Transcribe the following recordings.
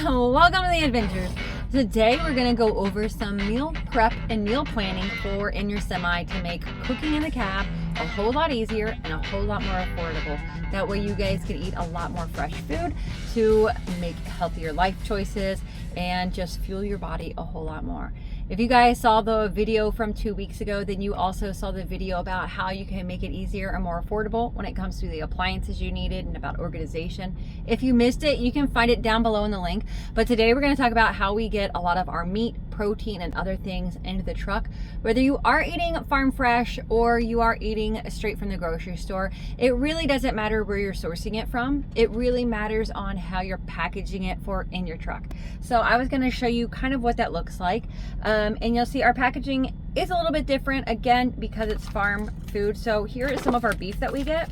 Welcome to the adventures. Today we're going to go over some meal prep and meal planning for in your semi to make cooking in the cab a whole lot easier and a whole lot more affordable. That way you guys can eat a lot more fresh food to make healthier life choices and just fuel your body a whole lot more. If you guys saw the video from 2 weeks ago, then you also saw the video about how you can make it easier and more affordable when it comes to the appliances you needed and about organization. If you missed it, you can find it down below in the link. But today we're going to talk about how we get a lot of our meat, protein, and other things into the truck. Whether you are eating farm fresh or you are eating straight from the grocery store, it really doesn't matter where you're sourcing it from. It really matters on how you're packaging it for in your truck. So I was going to show you kind of what that looks like. And you'll see our packaging is a little bit different, again, because it's farm food. So here is some of our beef that we get.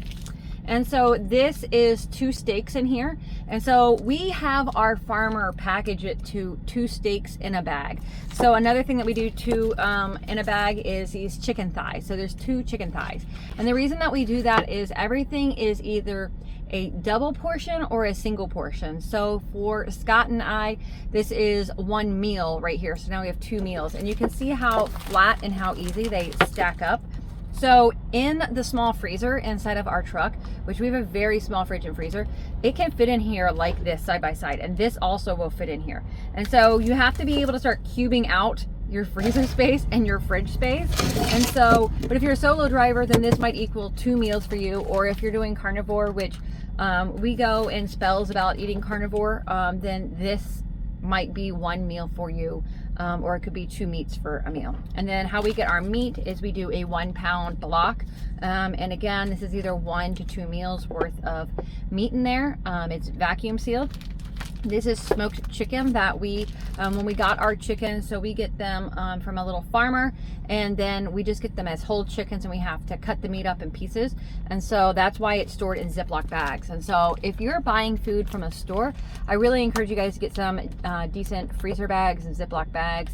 And so this is 2 steaks in here. And so we have our farmer package it to 2 steaks in a bag. So another thing that we do too in a bag is these chicken thighs. So there's 2 chicken thighs. And the reason that we do that is everything is either a double portion or a single portion. So for Scott and I, this is 1 meal right here. So now we have 2 meals, and you can see how flat and how easy they stack up. So in the small freezer inside of our truck, which we have a very small fridge and freezer, it can fit in here like this side by side, and this also will fit in here. And so you have to be able to start cubing out your freezer space and your fridge space. And so, but if you're a solo driver, then this might equal 2 meals for you. Or if you're doing carnivore, which we go in spells about eating carnivore, then this might be 1 meal for you, or it could be 2 meats for a meal. And then how we get our meat is we do a 1 pound block, and again, this is either 1 to 2 meals worth of meat in there. It's vacuum sealed. This is smoked chicken that we, when we got our chickens, so we get them from a little farmer, and then we just get them as whole chickens, and we have to cut the meat up in pieces. And so that's why it's stored in Ziploc bags. And so if you're buying food from a store, I really encourage you guys to get some decent freezer bags and Ziploc bags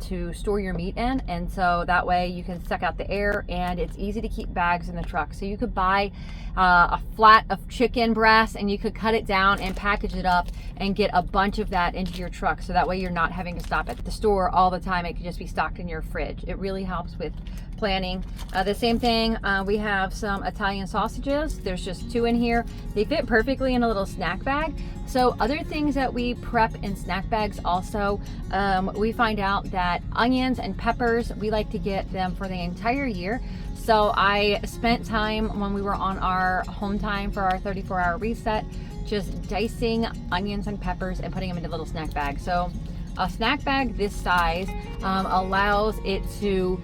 to store your meat in. And so that way you can suck out the air, and it's easy to keep bags in the truck. So you could buy a flat of chicken breast, and you could cut it down and package it up and get a bunch of that into your truck. So that way you're not having to stop at the store all the time. It could just be stocked in your fridge. It really helps with planning. The same thing, we have some Italian sausages. There's just 2 in here. They fit perfectly in a little snack bag. So other things that we prep in snack bags also, we find out that onions and peppers, we like to get them for the entire year. So I spent time when we were on our home time for our 34-hour reset, just dicing onions and peppers and putting them into little snack bags. So a snack bag this size allows it to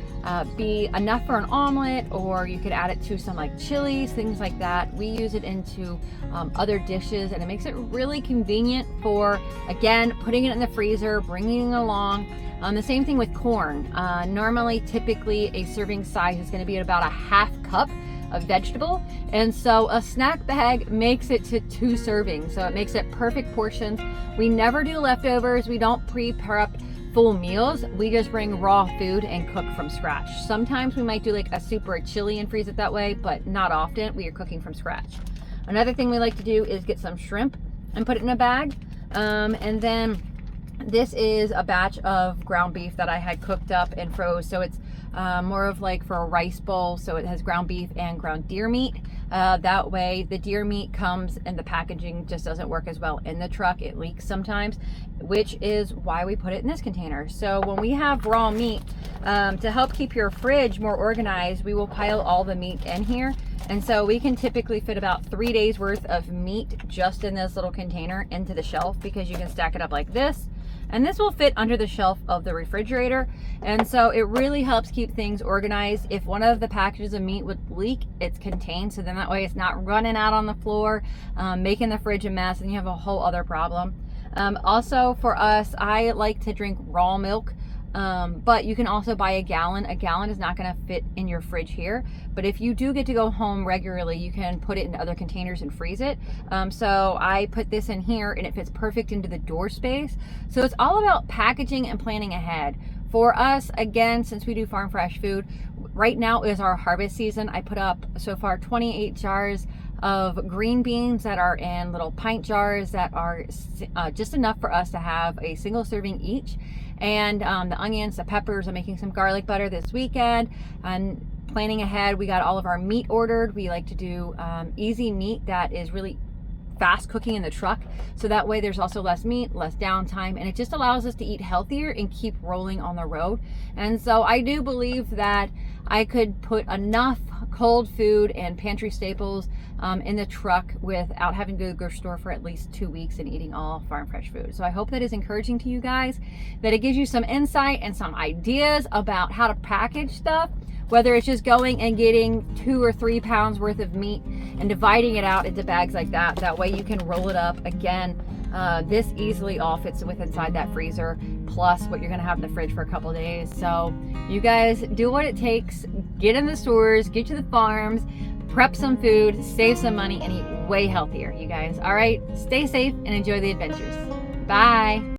be enough for an omelet, or you could add it to some like chilies, things like that. We use it into other dishes, and it makes it really convenient for, again, putting it in the freezer, bringing it along. The same thing with corn. Normally, typically, a serving size is going to be about a 1/2 cup of vegetable, and so a snack bag makes it to 2 servings, so it makes it perfect portions. We never do leftovers. We don't pre-prep full meals. We just bring raw food and cook from scratch. Sometimes we might do like a soup or a chili and freeze it that way, but not often. We are cooking from scratch. Another thing we like to do is get some shrimp and put it in a bag, and then this is a batch of ground beef that I had cooked up and froze. So it's more of like for a rice bowl. So it has ground beef and ground deer meat. That way the deer meat comes and the packaging just doesn't work as well in the truck. It leaks sometimes, which is why we put it in this container. So when we have raw meat, to help keep your fridge more organized, we will pile all the meat in here. And so we can typically fit about 3 days worth of meat just in this little container into the shelf, because you can stack it up like this. And this will fit under the shelf of the refrigerator. And so it really helps keep things organized. If one of the packages of meat would leak, it's contained. So then that way it's not running out on the floor, making the fridge a mess, and you have a whole other problem. Also for us, I like to drink raw milk. But you can also buy a gallon. A gallon is not going to fit in your fridge here, but if you do get to go home regularly, you can put it in other containers and freeze it. So I put this in here, and it fits perfect into the door space. So it's all about packaging and planning ahead. For us, again, since we do farm fresh food, right now is our harvest season. I put up so far 28 jars of green beans that are in little pint jars that are just enough for us to have a single serving each. And the onions, the peppers. I'm making some garlic butter this weekend. And planning ahead, we got all of our meat ordered. We like to do easy meat that is really fast cooking in the truck, so that way there's also less meat, less downtime, and it just allows us to eat healthier and keep rolling on the road. And so I do believe that I could put enough cold food and pantry staples in the truck without having to go to the grocery store for at least 2 weeks and eating all farm fresh food. So I hope that is encouraging to you guys, that it gives you some insight and some ideas about how to package stuff, whether it's just going and getting 2 or 3 pounds worth of meat and dividing it out into bags like that. That way you can roll it up. Again, this easily all fits with inside that freezer, plus what you're gonna have in the fridge for a couple of days. So you guys do what it takes. Get in the stores, get to the farms, prep some food, save some money, and eat way healthier, you guys. All right, stay safe and enjoy the adventures. Bye.